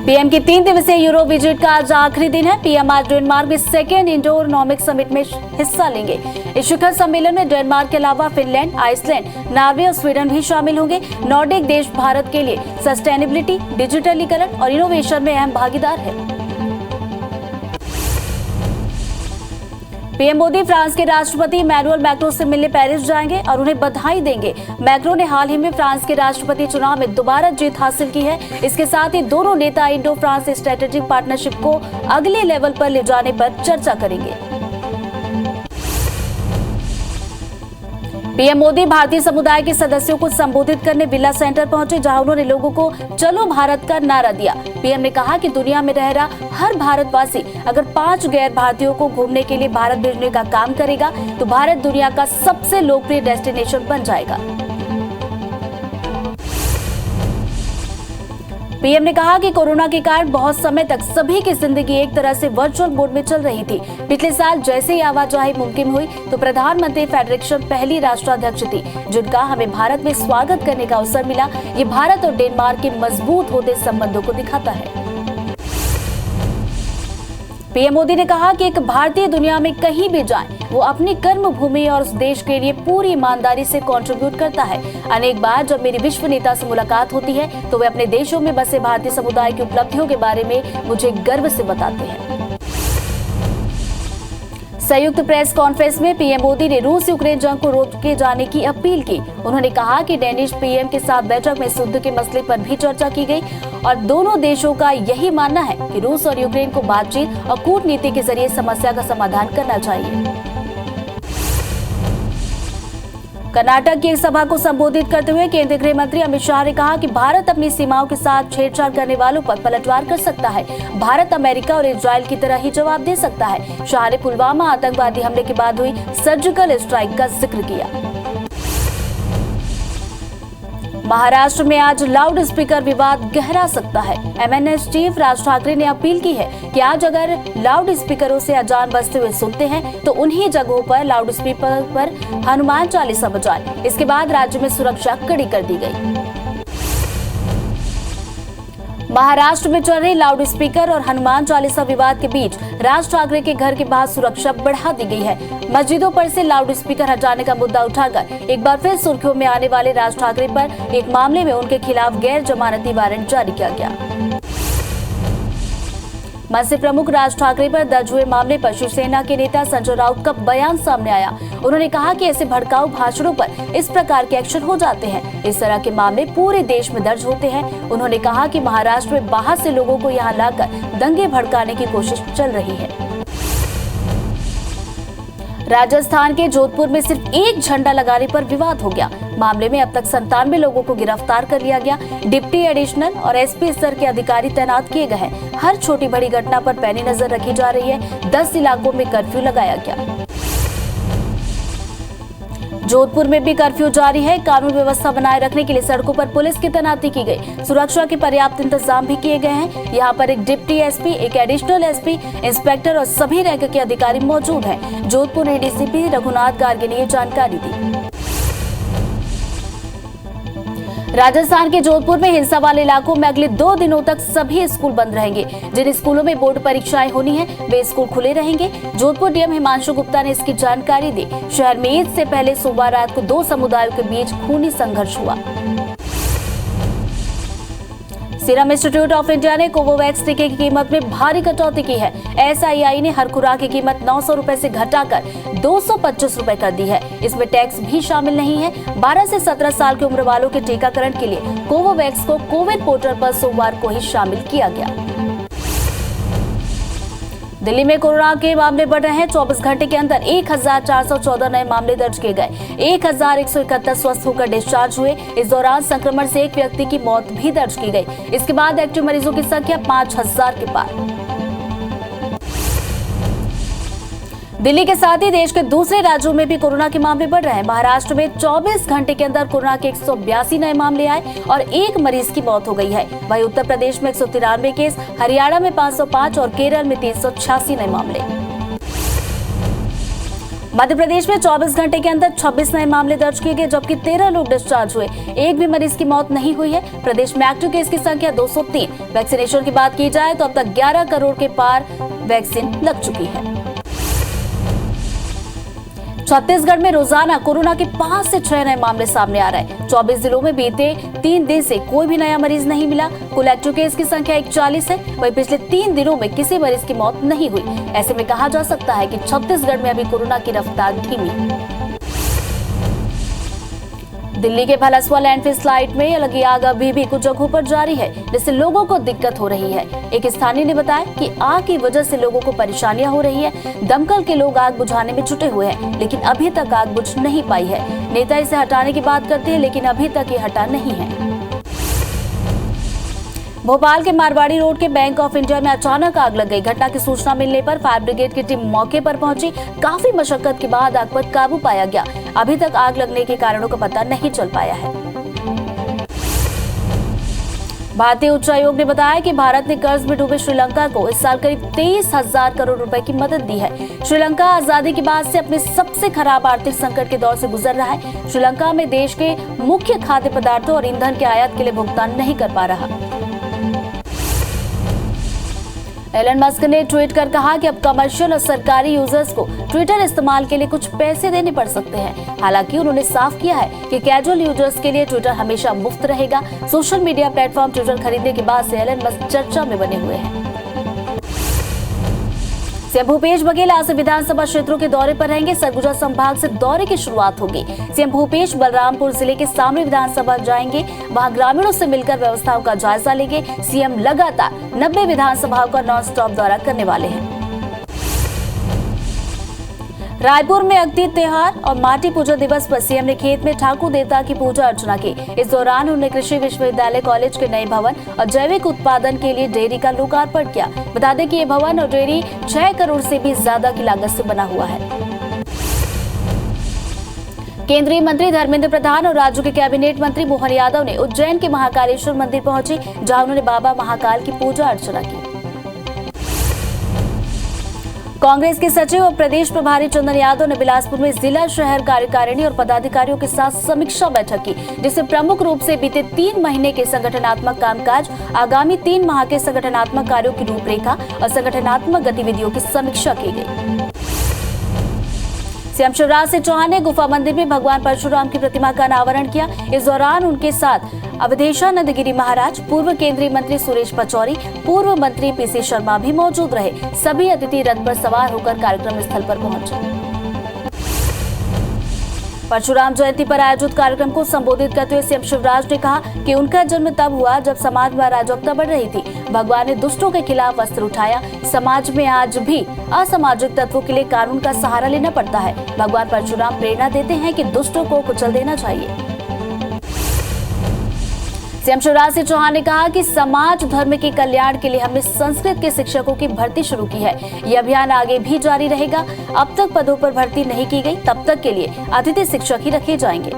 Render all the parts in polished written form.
PM की 3 दिवसीय Europe visit का आज आखिरी दिन है। पीएम आज डेनमार्क में सेकेंड इंडो इकोनॉमिक समिट में हिस्सा लेंगे। इस शिखर सम्मेलन में डेनमार्क के अलावा फिनलैंड, आइसलैंड, नॉर्वे और स्वीडन भी शामिल होंगे। नॉर्डिक देश भारत के लिए सस्टेनेबिलिटी, डिजिटलीकरण और इनोवेशन में अहम भागीदार है। पीएम मोदी फ्रांस के राष्ट्रपति इमैनुअल मैक्रों से मिलने पेरिस जाएंगे और उन्हें बधाई देंगे। मैक्रों ने हाल ही में फ्रांस के राष्ट्रपति चुनाव में दोबारा जीत हासिल की है। इसके साथ ही दोनों नेता इंडो फ्रांस स्ट्रेटेजिक पार्टनरशिप को अगले लेवल पर ले जाने पर चर्चा करेंगे। पीएम मोदी भारतीय समुदाय के सदस्यों को संबोधित करने बिरला सेंटर पहुंचे, जहां उन्होंने लोगों को चलो भारत का नारा दिया। पीएम ने कहा कि दुनिया में रह रहा हर भारतवासी अगर 5 गैर भारतीयों को घूमने के लिए भारत भेजने का काम करेगा तो भारत दुनिया का सबसे लोकप्रिय डेस्टिनेशन बन जाएगा। पीएम ने कहा कि कोरोना के कारण बहुत समय तक सभी की जिंदगी एक तरह से वर्चुअल मोड में चल रही थी। पिछले साल जैसे ही आवाजाही मुमकिन हुई तो प्रधानमंत्री फेडरेशन पहली राष्ट्राध्यक्ष थी, जिनका हमें भारत में स्वागत करने का अवसर मिला। ये भारत और डेनमार्क के मजबूत होते संबंधों को दिखाता है। पीएम मोदी ने कहा कि एक भारतीय दुनिया में कहीं भी जाए वो अपनी कर्म भूमि और उस देश के लिए पूरी ईमानदारी से कंट्रीब्यूट करता है। अनेक बार जब मेरी विश्व नेता से मुलाकात होती है तो वे अपने देशों में बसे भारतीय समुदाय की उपलब्धियों के बारे में मुझे गर्व से बताते हैं। संयुक्त प्रेस कॉन्फ्रेंस में पीएम मोदी ने रूस यूक्रेन जंग को रोके जाने की अपील की। उन्होंने कहा कि डेनिश पीएम के साथ बैठक में युद्ध के मसले पर भी चर्चा की गई और दोनों देशों का यही मानना है कि रूस और यूक्रेन को बातचीत और कूटनीति के जरिए समस्या का समाधान करना चाहिए। कर्नाटक की एक सभा को संबोधित करते हुए केंद्रीय गृह मंत्री अमित शाह ने कहा कि भारत अपनी सीमाओं के साथ छेड़छाड़ करने वालों पर पलटवार कर सकता है। भारत अमेरिका और इजराइल की तरह ही जवाब दे सकता है। शाह ने पुलवामा आतंकवादी हमले के बाद हुई सर्जिकल स्ट्राइक का जिक्र किया। महाराष्ट्र में आज लाउड स्पीकर विवाद गहरा सकता है। एमएनएस चीफ राज ठाकरे ने अपील की है कि आज अगर लाउड स्पीकरों से अजान बजते हुए सुनते हैं तो उन्हीं जगहों पर लाउड स्पीकर पर हनुमान चालीसा बजाएं। इसके बाद राज्य में सुरक्षा कड़ी कर दी गई। महाराष्ट्र में चल रही लाउड स्पीकर और हनुमान चालीसा विवाद के बीच राज ठाकरे के घर के बाहर सुरक्षा बढ़ा दी गई है। मस्जिदों पर से लाउड स्पीकर हटाने का मुद्दा उठाकर एक बार फिर सुर्खियों में आने वाले राज ठाकरे पर एक मामले में उनके खिलाफ गैर जमानती वारंट जारी किया गया। मनसे प्रमुख राज ठाकरे पर दर्ज हुए मामले पर शिवसेना के नेता संजय राउत का बयान सामने आया। उन्होंने कहा कि ऐसे भड़काऊ भाषणों पर इस प्रकार के एक्शन हो जाते हैं। इस तरह के मामले पूरे देश में दर्ज होते हैं। उन्होंने कहा कि महाराष्ट्र में बाहर से लोगों को यहां लाकर दंगे भड़काने की कोशिश चल रही है। राजस्थान के जोधपुर में सिर्फ एक झंडा लगाने पर विवाद हो गया। मामले में अब तक 97 लोगों को गिरफ्तार कर लिया गया। डिप्टी एडिशनल और एसपी स्तर के अधिकारी तैनात किए गए हैं। हर छोटी बड़ी घटना पर पैनी नजर रखी जा रही है। 10 इलाकों में कर्फ्यू लगाया गया। जोधपुर में भी कर्फ्यू जारी है। कानून व्यवस्था बनाए रखने के लिए सड़कों पर पुलिस की तैनाती की गई। सुरक्षा के पर्याप्त इंतजाम भी किए गए हैं। यहाँ पर एक डिप्टी एसपी, एक एडिशनल एसपी, इंस्पेक्टर और सभी रैंक के अधिकारी मौजूद हैं। जोधपुर एडीसीपी रघुनाथ गार्गे ने ये जानकारी दी। राजस्थान के जोधपुर में हिंसा वाले इलाकों में अगले 2 दिनों तक सभी स्कूल बंद रहेंगे। जिन स्कूलों में बोर्ड परीक्षाएं होनी है वे स्कूल खुले रहेंगे। जोधपुर डीएम हिमांशु गुप्ता ने इसकी जानकारी दी। शहर में ईद से पहले सोमवार रात को 2 समुदायों के बीच खूनी संघर्ष हुआ। सीरम इंस्टीट्यूट ऑफ इंडिया ने कोवोवैक्स टीके की कीमत में भारी कटौती की है। एसआईआई ने हर खुराक की कीमत 900 रुपए से घटाकर 225 रुपए कर दी है। इसमें टैक्स भी शामिल नहीं है। 12 से 17 साल की उम्र वालों के टीकाकरण के लिए कोवोवैक्स को कोविन पोर्टल पर सोमवार को ही शामिल किया गया। दिल्ली में कोरोना के मामले बढ़ रहे हैं। 24 घंटे के अंदर 1414 नए मामले दर्ज किए गए। 1171 स्वस्थ होकर डिस्चार्ज हुए। इस दौरान संक्रमण से एक व्यक्ति की मौत भी दर्ज की गई। इसके बाद एक्टिव मरीजों की संख्या 5000 के पार। दिल्ली के साथ ही देश के दूसरे राज्यों में भी कोरोना के मामले बढ़ रहे हैं। महाराष्ट्र में 24 घंटे के अंदर कोरोना के 182 नए मामले आए और एक मरीज की मौत हो गई है। वहीं उत्तर प्रदेश में 193 केस, हरियाणा में 505 और केरल में 386 नए मामले। मध्य प्रदेश में 24 घंटे के अंदर 26 नए मामले दर्ज किए गए, जबकि 13 लोग डिस्चार्ज हुए। एक भी मरीज की मौत नहीं हुई है। प्रदेश में एक्टिव केस की संख्या 203। वैक्सीनेशन की बात की जाए तो अब तक 11 करोड़ के पार वैक्सीन लग चुकी है। छत्तीसगढ़ में रोजाना कोरोना के 5 से 6 नए मामले सामने आ रहे हैं। 24 जिलों में बीते 3 दिन से कोई भी नया मरीज नहीं मिला। कुल एक्टिव केस की संख्या 41 है। वहीं पिछले 3 दिनों में किसी मरीज की मौत नहीं हुई। ऐसे में कहा जा सकता है कि छत्तीसगढ़ में अभी कोरोना की रफ्तार धीमी। दिल्ली के भलसवा लैंडफिल साइट में लगी आग अभी भी कुछ जगहों पर जारी है, जिससे लोगों को दिक्कत हो रही है। एक स्थानीय ने बताया कि आग की वजह से लोगों को परेशानियां हो रही है। दमकल के लोग आग बुझाने में जुटे हुए हैं, लेकिन अभी तक आग बुझ नहीं पाई है। नेता इसे हटाने की बात करते हैं, लेकिन अभी तक ये हटा नहीं है। भोपाल के मारवाड़ी रोड के बैंक ऑफ इंडिया में अचानक आग लग गई। घटना की सूचना मिलने पर फायर ब्रिगेड की टीम मौके पर पहुंची। काफी मशक्कत के बाद आग पर काबू पाया गया। अभी तक आग लगने के कारणों का पता नहीं चल पाया है। भारतीय उच्चायोग ने बताया कि भारत ने कर्ज में डूबे श्रीलंका को इस साल करीब 23,000 करोड़ रुपए की मदद दी है। श्रीलंका आजादी के बाद से अपने सबसे खराब आर्थिक संकट के दौर से गुजर रहा है। श्रीलंका में देश के मुख्य खाद्य पदार्थों और ईंधन के आयात के लिए भुगतान नहीं कर पा रहा। एलन मस्क ने ट्वीट कर कहा कि अब कमर्शियल और सरकारी यूजर्स को ट्विटर इस्तेमाल के लिए कुछ पैसे देने पड़ सकते हैं। हालांकि उन्होंने साफ किया है कि कैजुअल यूजर्स के लिए ट्विटर हमेशा मुफ्त रहेगा। सोशल मीडिया प्लेटफॉर्म ट्विटर खरीदने के बाद से एलन मस्क चर्चा में बने हुए हैं। सीएम भूपेश बघेल आज से विधानसभा क्षेत्रों के दौरे पर रहेंगे। सरगुजा संभाग से दौरे की शुरुआत होगी। सीएम भूपेश बलरामपुर जिले के सामरी विधानसभा जाएंगे। वहां ग्रामीणों से मिलकर व्यवस्थाओं का जायजा लेंगे। सीएम लगातार 90 विधानसभाओं का नॉन स्टॉप दौरा करने वाले हैं। रायपुर में अगती त्योहार और माटी पूजा दिवस पर सीएम ने खेत में ठाकुर देवता की पूजा अर्चना की। इस दौरान उन्होंने कृषि विश्वविद्यालय कॉलेज के नए भवन और जैविक उत्पादन के लिए डेयरी का लोकार्पण किया। बता दें कि ये भवन और डेयरी 6 करोड़ से भी ज्यादा की लागत से बना हुआ है। केंद्रीय मंत्री धर्मेंद्र प्रधान और राज्य के कैबिनेट मंत्री मोहन यादव ने उज्जैन के महाकालेश्वर मंदिर पहुंचे, जहां उन्होंने बाबा महाकाल की पूजा अर्चना की। कांग्रेस के सचिव और प्रदेश प्रभारी चंदन यादव ने बिलासपुर में जिला शहर कार्यकारिणी और पदाधिकारियों के साथ समीक्षा बैठक की, जिसमें प्रमुख रूप से बीते 3 महीने के संगठनात्मक कामकाज, आगामी 3 माह के संगठनात्मक कार्यों की रूपरेखा और संगठनात्मक गतिविधियों की समीक्षा की गई। सीएम शिवराज सिंह चौहान ने गुफा मंदिर में भगवान परशुराम की प्रतिमा का अनावरण किया। इस दौरान उनके साथ अवधेशानंद गिरी महाराज, पूर्व केंद्रीय मंत्री सुरेश पचौरी, पूर्व मंत्री पीसी शर्मा भी मौजूद रहे। सभी अतिथि रथ पर सवार होकर कार्यक्रम स्थल पर पहुंचे। परशुराम जयंती पर आयोजित कार्यक्रम को संबोधित करते हुए सीएम शिवराज ने कहा कि उनका जन्म तब हुआ जब समाज में अराजकता बढ़ रही थी। भगवान ने दुष्टों के खिलाफ अस्त्र उठाया। समाज में आज भी असामाजिक तत्वों के लिए कानून का सहारा लेना पड़ता है। भगवान परशुराम प्रेरणा देते हैं कि दुष्टों को कुचल देना चाहिए। सीएम शिवराज सिंह चौहान ने कहा कि समाज धर्म के कल्याण के लिए हमने संस्कृत के शिक्षकों की भर्ती शुरू की है। यह अभियान आगे भी जारी रहेगा। अब तक पदों पर भर्ती नहीं की गई, तब तक के लिए अतिथि शिक्षक ही रखे जाएंगे।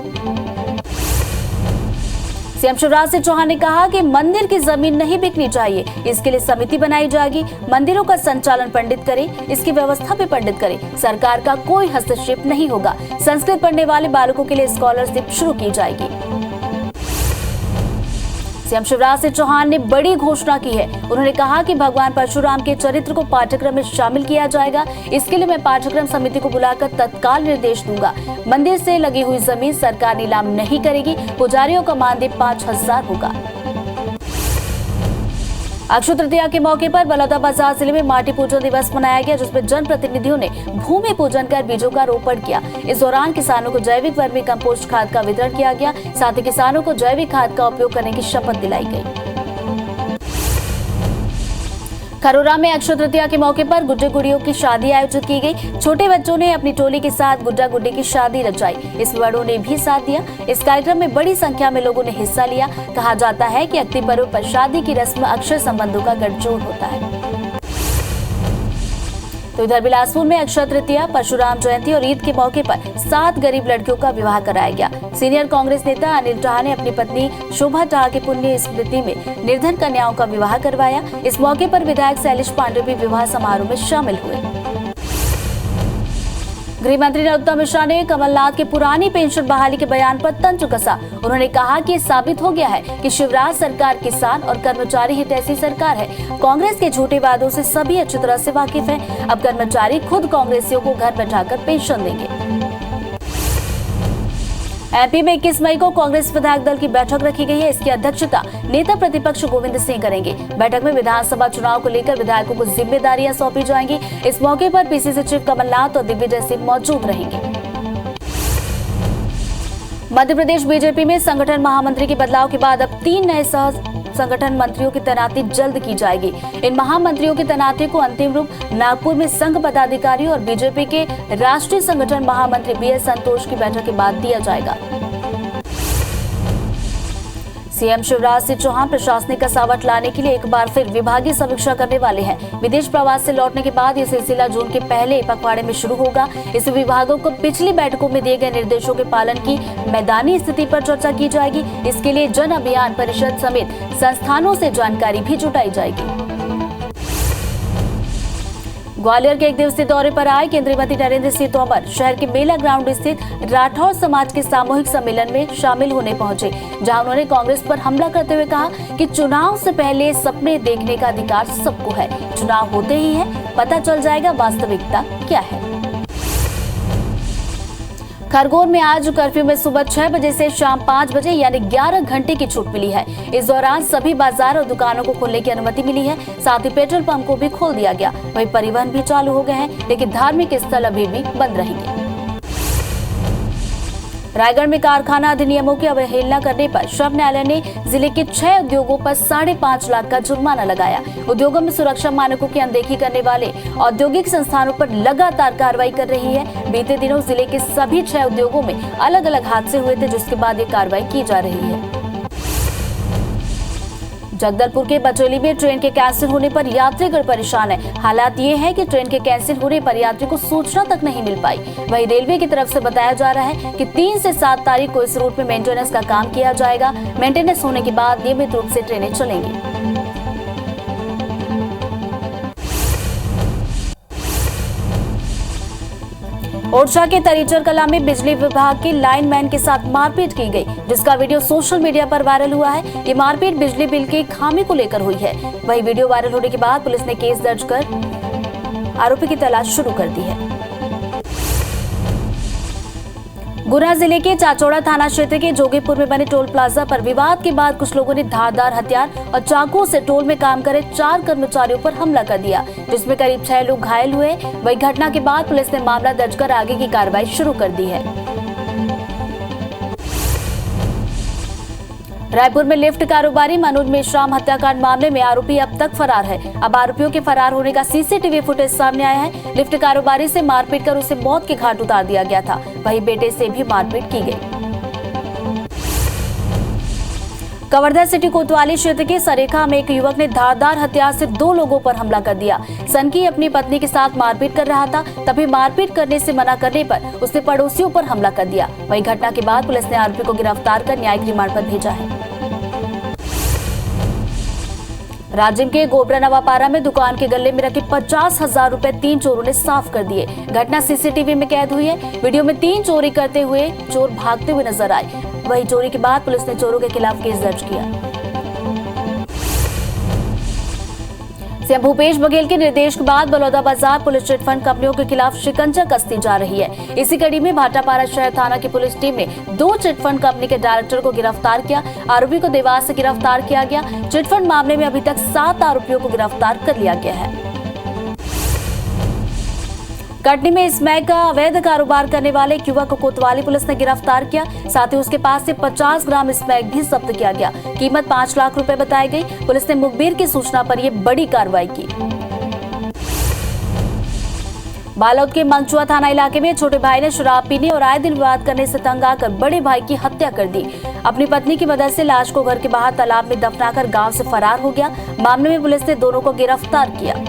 सीएम शिवराज सिंह चौहान ने कहा कि मंदिर की जमीन नहीं बिकनी चाहिए। इसके लिए समिति बनाई जाएगी। मंदिरों का संचालन पंडित करे, इसकी व्यवस्था भी पंडित करे। सरकार का कोई हस्तक्षेप नहीं होगा। संस्कृत पढ़ने वाले बालकों के लिए स्कॉलरशिप शुरू की जाएगी। सीएम शिवराज सिंह चौहान ने बड़ी घोषणा की है। उन्होंने कहा कि भगवान परशुराम के चरित्र को पाठ्यक्रम में शामिल किया जाएगा। इसके लिए मैं पाठ्यक्रम समिति को बुलाकर तत्काल निर्देश दूंगा। मंदिर से लगी हुई जमीन सरकार नीलाम नहीं करेगी। पुजारियों का मानदेय 5,000 होगा। अक्षय तृतीया के मौके पर बलौदाबाजार जिले में माटी पूजन दिवस मनाया गया, जिसमें जनप्रतिनिधियों ने भूमि पूजन कर बीजों का रोपण किया। इस दौरान किसानों को जैविक वर्मी कंपोस्ट खाद का वितरण किया गया। साथ ही किसानों को जैविक खाद का उपयोग करने की शपथ दिलाई गई। खरोरा में अक्षय तृतीया के मौके पर गुड्डे गुड़ियों की शादी आयोजित की गई। छोटे बच्चों ने अपनी टोली के साथ गुड्डा गुड्डी की शादी रचाई। इसमें बड़ों ने भी साथ दिया। इस कार्यक्रम में बड़ी संख्या में लोगों ने हिस्सा लिया। कहा जाता है कि अक्ति पर्व पर शादी की रस्म अक्षय संबंधों का गठजोड़ होता है। तो इधर बिलासपुर में अक्षय तृतीया, परशुराम जयंती और ईद के मौके पर 7 गरीब लड़कियों का विवाह कराया गया। सीनियर कांग्रेस नेता अनिल टाह ने अपनी पत्नी शोभा टाह की पुण्य स्मृति में निर्धन कन्याओं का विवाह करवाया। इस मौके पर विधायक शैलेश पांडे भी विवाह समारोह में शामिल हुए। गृह मंत्री नरोत्तम मिश्रा ने कमलनाथ के पुरानी पेंशन बहाली के बयान पर तंज कसा। उन्होंने कहा कि साबित हो गया है कि शिवराज सरकार किसान और कर्मचारी हित ऐसी सरकार है। कांग्रेस के झूठे वादों से सभी अच्छी तरह से वाकिफ हैं। अब कर्मचारी खुद कांग्रेसियों को घर बैठाकर पेंशन देंगे। एमपी में 21 मई को कांग्रेस विधायक दल की बैठक रखी गई है। इसकी अध्यक्षता नेता प्रतिपक्ष गोविंद सिंह करेंगे। बैठक में विधानसभा चुनाव को लेकर विधायकों को जिम्मेदारियां सौंपी जाएंगी। इस मौके पर पीसीसी चीफ कमलनाथ और दिग्विजय सिंह मौजूद रहेंगे। मध्य प्रदेश बीजेपी में संगठन महामंत्री के बदलाव के बाद अब 3 नए सह संगठन मंत्रियों की तैनाती जल्द की जाएगी। इन महामंत्रियों की तैनाती को अंतिम रूप नागपुर में संघ पदाधिकारी और बीजेपी के राष्ट्रीय संगठन महामंत्री बीएस संतोष की बैठक के बाद दिया जाएगा। सीएम शिवराज सिंह चौहान प्रशासनिक कसावट लाने के लिए एक बार फिर विभागीय समीक्षा करने वाले हैं। विदेश प्रवास से लौटने के बाद यह सिलसिला जून के पहले पखवाड़े में शुरू होगा। इस विभागों को पिछली बैठकों में दिए गए निर्देशों के पालन की मैदानी स्थिति पर चर्चा की जाएगी। इसके लिए जन अभियान परिषद समेत संस्थानों से जानकारी भी जुटाई जाएगी। ग्वालियर के 1 दिवसीय दौरे पर आए केंद्रीय मंत्री नरेंद्र सिंह तोमर शहर के मेला ग्राउंड स्थित राठौर समाज के सामूहिक सम्मेलन में शामिल होने पहुंचे, जहां उन्होंने कांग्रेस पर हमला करते हुए कहा कि चुनाव से पहले सपने देखने का अधिकार सबको है। चुनाव होते ही है, पता चल जाएगा वास्तविकता क्या है। खरगोन में आज कर्फ्यू में सुबह 6 बजे से शाम 5 बजे यानी 11 घंटे की छूट मिली है। इस दौरान सभी बाजार और दुकानों को खोलने की अनुमति मिली है। साथ ही पेट्रोल पंप को भी खोल दिया गया। वहीं परिवहन भी चालू हो गए हैं, लेकिन धार्मिक स्थल अभी भी बंद रहेंगे। रायगढ़ में कारखाना अधिनियमों की अवहेलना करने पर श्रम न्यायालय ने जिले के 6 उद्योगों पर 5.5 लाख का जुर्माना लगाया। उद्योगों में सुरक्षा मानकों की अनदेखी करने वाले औद्योगिक संस्थानों पर लगातार कार्रवाई कर रही है। बीते दिनों जिले के सभी 6 उद्योगों में अलग अलग हादसे हुए थे, जिसके बाद ये कार्रवाई की जा रही है। जगदलपुर के बचौली में ट्रेन के कैंसिल होने पर यात्रीगण परेशान है। हालात ये है कि ट्रेन के कैंसिल होने पर यात्री को सूचना तक नहीं मिल पाई। वहीं रेलवे की तरफ से बताया जा रहा है कि 3 से 7 तारीख को इस रूट में मेंटेनेंस का काम किया जाएगा। मेंटेनेंस होने के बाद नियमित रूप से ट्रेनें चलेंगी। ओरछा के तरीचर कला में बिजली विभाग के लाइनमैन के साथ मारपीट की गई, जिसका वीडियो सोशल मीडिया पर वायरल हुआ है। ये मारपीट बिजली बिल की खामी को लेकर हुई है। वही वीडियो वायरल होने के बाद पुलिस ने केस दर्ज कर आरोपी की तलाश शुरू कर दी है। गुना जिले के चाचौड़ा थाना क्षेत्र के जोगीपुर में बने टोल प्लाजा पर विवाद के बाद कुछ लोगों ने धारदार हथियार और चाकुओं से टोल में काम करे 4 कर्मचारियों पर हमला कर दिया, जिसमें करीब 6 लोग घायल हुए। वही घटना के बाद पुलिस ने मामला दर्ज कर आगे की कार्रवाई शुरू कर दी है। रायपुर में लिफ्ट कारोबारी मनोज मेश्राम हत्याकांड मामले में आरोपी अब तक फरार है। अब आरोपियों के फरार होने का सीसीटीवी फुटेज सामने आया है। लिफ्ट कारोबारी से मारपीट कर उसे मौत के घाट उतार दिया गया था। वहीं बेटे से भी मारपीट की गई। कवर्धा सिटी कोतवाली क्षेत्र के सरेखा में एक युवक ने धारदार हथियार से 2 लोगों पर हमला कर दिया। सनकी अपनी पत्नी के साथ मारपीट कर रहा था, तभी मारपीट करने से मना करने पर उसने पड़ोसियों पर हमला कर दिया। वहीं घटना के बाद पुलिस ने आरोपी को गिरफ्तार कर न्यायिक रिमांड पर भेजा है। राजिम के गोबरा नवापारा में दुकान के गले में रखे 50,000 रुपए 3 चोरों ने साफ कर दिए। घटना सीसीटीवी में कैद हुई है। वीडियो में 3 चोरी करते हुए चोर भागते हुए नजर आए। वहीं चोरी के बाद पुलिस ने चोरों के खिलाफ केस दर्ज किया। सीएम भूपेश बघेल के निर्देश के बाद बलौदाबाजार पुलिस चिटफंड कंपनियों के खिलाफ शिकंजा कसती जा रही है। इसी कड़ी में भाटापारा शहर थाना की पुलिस टीम ने 2 चिटफंड कंपनी के डायरेक्टर को गिरफ्तार किया। आरोपी को देवास से गिरफ्तार किया गया। चिटफंड मामले में अभी तक 7 आरोपियों को गिरफ्तार कर लिया गया है। कटनी में स्मैक का अवैध कारोबार करने वाले एक युवक को कोतवाली पुलिस ने गिरफ्तार किया। साथ ही उसके पास से 50 ग्राम स्मैक भी जब्त किया गया। कीमत 5 लाख रुपए बताई गई। पुलिस ने मुखबिर की सूचना पर यह बड़ी कार्रवाई की। बालोद के मंगचुआ थाना इलाके में छोटे भाई ने शराब पीने और आए दिन विवाद करने से तंग आकर बड़े भाई की हत्या कर दी। अपनी पत्नी की मदद से लाश को घर के बाहर तालाब में दफनाकर गांव से फरार हो गया। मामले में पुलिस ने दोनों को गिरफ्तार किया।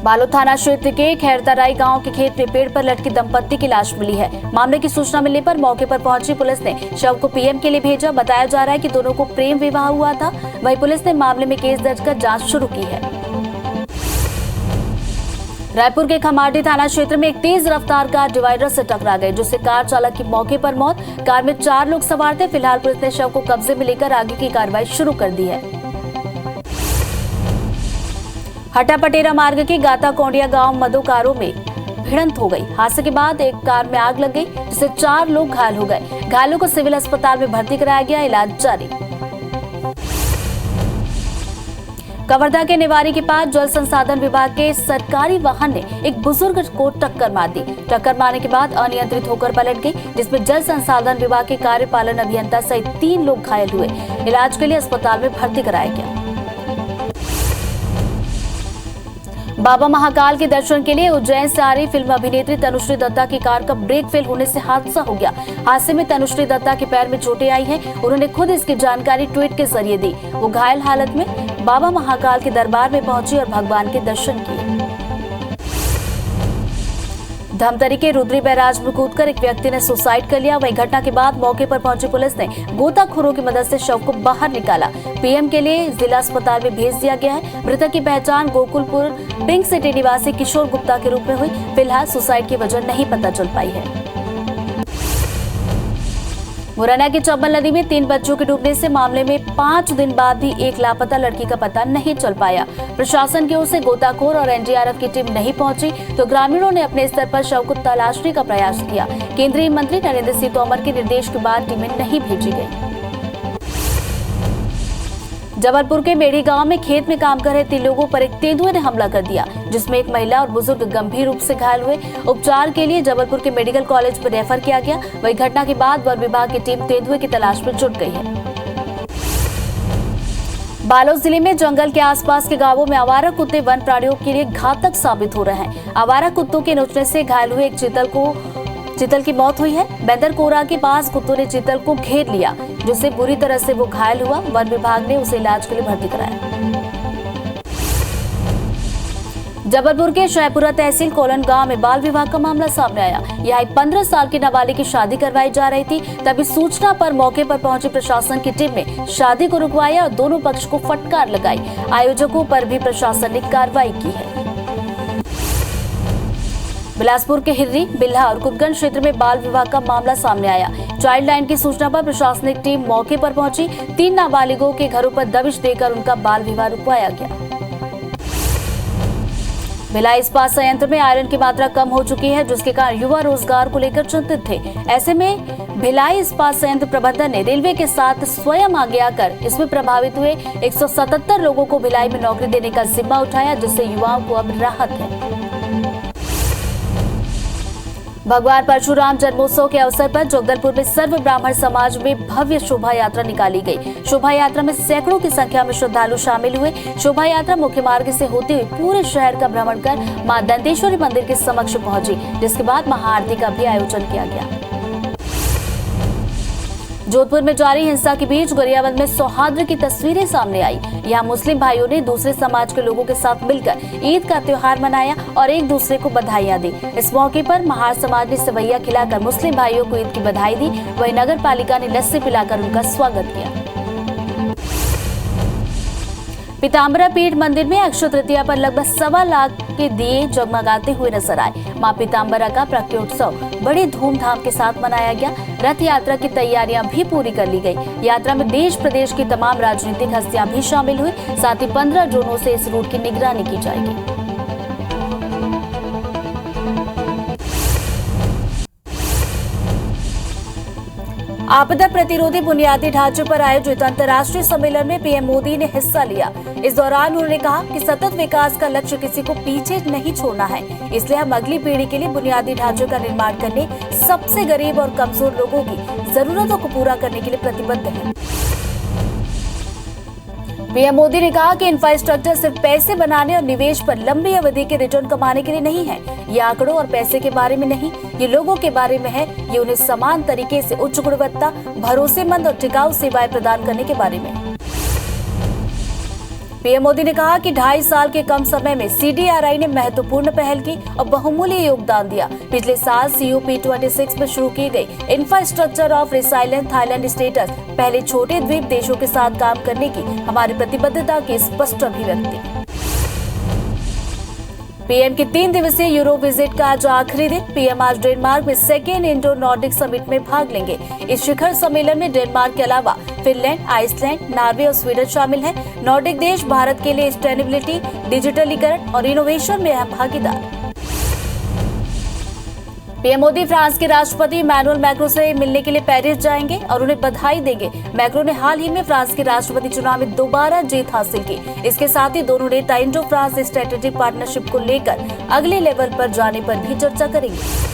बालोद थाना क्षेत्र के खैरतराई गांव के खेत में पेड़ पर लटकी दंपत्ति की लाश मिली है। मामले की सूचना मिलने पर मौके पर पहुंची पुलिस ने शव को पीएम के लिए भेजा। बताया जा रहा है कि दोनों को प्रेम विवाह हुआ था। वहीं पुलिस ने मामले में केस दर्ज कर जांच शुरू की है। रायपुर के खमाडी थाना क्षेत्र में एक तेज रफ्तार कार डिवाइडर से टकरा गई, जिससे कार चालक की मौके पर मौत। कार में 4 लोग सवार थे। फिलहाल पुलिस ने शव को कब्जे में लेकर आगे की कार्रवाई शुरू कर दी है। हट्टा-पटेरा मार्ग के गाता कोंडिया गांव मधुकारों में भिड़ंत हो गई। हादसे के बाद एक कार में आग लग गई, जिससे 4 लोग घायल हो गए। घायलों को सिविल अस्पताल में भर्ती कराया गया, इलाज जारी। कवर्धा के निवारी के पास जल संसाधन विभाग के सरकारी वाहन ने एक बुजुर्ग को टक्कर मार दी। टक्कर मारने के बाद अनियंत्रित होकर पलट गई, जिसमें जल संसाधन विभाग के कार्यपालन अभियंता सहित 3 लोग घायल हुए। इलाज के लिए अस्पताल में भर्ती कराया गया। बाबा महाकाल के दर्शन के लिए उज्जैन से आ रही फिल्म अभिनेत्री तनुश्री दत्ता की कार का ब्रेक फेल होने से हादसा हो गया। हादसे में तनुश्री दत्ता के पैर में चोटें आई हैं। उन्होंने खुद इसकी जानकारी ट्वीट के जरिए दी। वो घायल हालत में बाबा महाकाल के दरबार में पहुंची और भगवान के दर्शन किए। धमतरी के रुद्री बैराज में कूदकर एक व्यक्ति ने सुसाइड कर लिया। वहीं घटना के बाद मौके पर पहुंची पुलिस ने गोताखोरों की मदद से शव को बाहर निकाला। पीएम के लिए जिला अस्पताल में भेज दिया गया है। मृतक की पहचान गोकुलपुर पिंक सिटी निवासी किशोर गुप्ता के रूप में हुई। फिलहाल सुसाइड की वजह नहीं पता चल पाई है। मुरैना की चंबल नदी में 3 बच्चों के डूबने से मामले में 5 दिन बाद भी एक लापता लड़की का पता नहीं चल पाया। प्रशासन की ओर से गोताखोर और एनडीआरएफ की टीम नहीं पहुंची, तो ग्रामीणों ने अपने स्तर पर शव को तलाशने का प्रयास किया। केंद्रीय मंत्री नरेंद्र सिंह तोमर के निर्देश के बाद टीमें नहीं भेजी गई। जबलपुर के मेढ़ी गांव में खेत में काम कर रहे 3 लोगों पर एक तेंदुए ने हमला कर दिया, जिसमें एक महिला और बुजुर्ग गंभीर रूप से घायल हुए। उपचार के लिए जबलपुर के मेडिकल कॉलेज में रेफर किया गया। वहीं घटना के बाद वन विभाग की टीम तेंदुए की तलाश में जुट गई है। बालोद जिले में जंगल के आसपास के गांवों में आवारा कुत्ते वन प्राणियों के लिए घातक साबित हो रहे हैं। आवारा कुत्तों के नोचने से घायल हुए एक चीतल की मौत हुई है। बेंदरकोरा के पास कुत्तों ने चीतल को घेर लिया, जिससे बुरी तरह से वो घायल हुआ। वन विभाग ने उसे इलाज के लिए भर्ती कराया। जबलपुर के शहपुरा तहसील कोलन गांव में बाल विवाह का मामला सामने आया। यहाँ एक 15 साल की नाबालिग की शादी करवाई जा रही थी। तभी सूचना पर मौके पर पहुंची प्रशासन की टीम ने शादी को रुकवाया और दोनों पक्ष को फटकार लगाई। आयोजकों पर भी प्रशासन ने कार्रवाई की है। बिलासपुर के हिर्री, बिल्हा और कुदगंज क्षेत्र में बाल विवाह का मामला सामने आया। चाइल्ड लाइन की सूचना पर प्रशासनिक टीम मौके पर पहुंची। 3 नाबालिगों के घरों पर दबिश देकर उनका बाल विवाह रुकवाया गया। भिलाई इस्पात संयंत्र में आयरन की मात्रा कम हो चुकी है, जिसके कारण युवा रोजगार को लेकर चिंतित थे। ऐसे में भिलाई इस्पात संयंत्र प्रबंधन ने रेलवे के साथ स्वयं आगे आकर इसमें प्रभावित हुए 177 लोगों को भिलाई में नौकरी देने का जिम्मा उठाया, जिससे युवाओं को अब राहत है। भगवान परशुराम जन्मोत्सव के अवसर पर जगदलपुर में सर्व ब्राह्मण समाज में भव्य शोभा यात्रा निकाली गई। शोभा यात्रा में सैकड़ों की संख्या में श्रद्धालु शामिल हुए। शोभा यात्रा मुख्य मार्ग से होते हुए पूरे शहर का भ्रमण कर मां दंतेश्वरी मंदिर के समक्ष पहुंची, जिसके बाद महाआरती का भी आयोजन किया गया। जोधपुर में जारी हिंसा के बीच गरियाबंद में सौहार्द की तस्वीरें सामने आई। यहाँ मुस्लिम भाइयों ने दूसरे समाज के लोगों के साथ मिलकर ईद का त्योहार मनाया और एक दूसरे को बधाइयां दी। इस मौके पर महार समाज ने सेवैया खिलाकर मुस्लिम भाइयों को ईद की बधाई दी। वहीं नगर पालिका ने लस्सी पिलाकर उनका स्वागत किया। पीताम्बरा पीठ मंदिर में अक्षय तृतीया पर लगभग 1.25 लाख के दिए जगमगाते हुए नजर आए। मां पीताम्बरा का प्रकटोत्सव बड़े धूमधाम के साथ मनाया गया। रथ यात्रा की तैयारियां भी पूरी कर ली गई। यात्रा में देश प्रदेश की तमाम राजनीतिक हस्तियां भी शामिल हुई। साथ ही 15 ड्रोनों से इस रूट की निगरानी की जाएगी। आपदा प्रतिरोधी बुनियादी ढांचे पर आयोजित अंतर्राष्ट्रीय सम्मेलन में पीएम मोदी ने हिस्सा लिया। इस दौरान उन्होंने कहा कि सतत विकास का लक्ष्य किसी को पीछे नहीं छोड़ना है, इसलिए हम अगली पीढ़ी के लिए बुनियादी ढांचे का निर्माण करने, सबसे गरीब और कमजोर लोगों की जरूरतों को पूरा करने के लिए प्रतिबद्ध हैं। पीएम मोदी ने कहा कि इंफ्रास्ट्रक्चर सिर्फ पैसे बनाने और निवेश पर लंबी अवधि के रिटर्न कमाने के लिए नहीं है। ये आंकड़ों और पैसे के बारे में नहीं, ये लोगों के बारे में है। ये उन्हें समान तरीके से उच्च गुणवत्ता, भरोसेमंद और टिकाऊ सेवाएं प्रदान करने के बारे में। पीएम मोदी ने कहा कि 2.5 साल के कम समय में सीडीआरआई ने महत्वपूर्ण पहल की और बहुमूल्य योगदान दिया। पिछले साल COP26 में शुरू की गई infrastructure of resilient Thailand status पहले छोटे द्वीप देशों के साथ काम करने की हमारी प्रतिबद्धता की स्पष्ट अभिव्यक्ति। पीएम की 3 दिवसीय यूरोप विजिट का आज आखिरी दिन। पीएम आज डेनमार्क में सेकेंड इंडो नॉर्डिक समिट में भाग लेंगे। इस शिखर सम्मेलन में डेनमार्क के अलावा फिनलैंड, आइसलैंड, नॉर्वे और स्वीडन शामिल हैं। नॉर्डिक देश भारत के लिए सस्टेनेबिलिटी, डिजिटलीकरण और इनोवेशन में अहम भागीदार। पीएम मोदी फ्रांस के राष्ट्रपति इमैनुअल मैक्रों से मिलने के लिए पेरिस जाएंगे और उन्हें बधाई देंगे। मैक्रों ने हाल ही में फ्रांस के राष्ट्रपति चुनाव में दोबारा जीत हासिल की। इसके साथ ही दोनों नेता इंडो फ्रांस स्ट्रेटेजिक पार्टनरशिप को लेकर अगले लेवल पर जाने पर भी चर्चा करेंगे।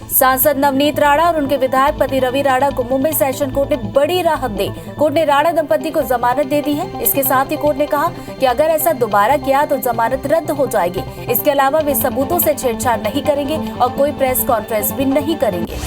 सांसद नवनीत राणा और उनके विधायक पति रवि राणा को मुंबई सेशन कोर्ट ने बड़ी राहत दी। कोर्ट ने राणा दंपति को जमानत दे दी है। इसके साथ ही कोर्ट ने कहा कि अगर ऐसा दोबारा किया तो जमानत रद्द हो जाएगी। इसके अलावा वे सबूतों से छेड़छाड़ नहीं करेंगे और कोई प्रेस कॉन्फ्रेंस भी नहीं करेंगे।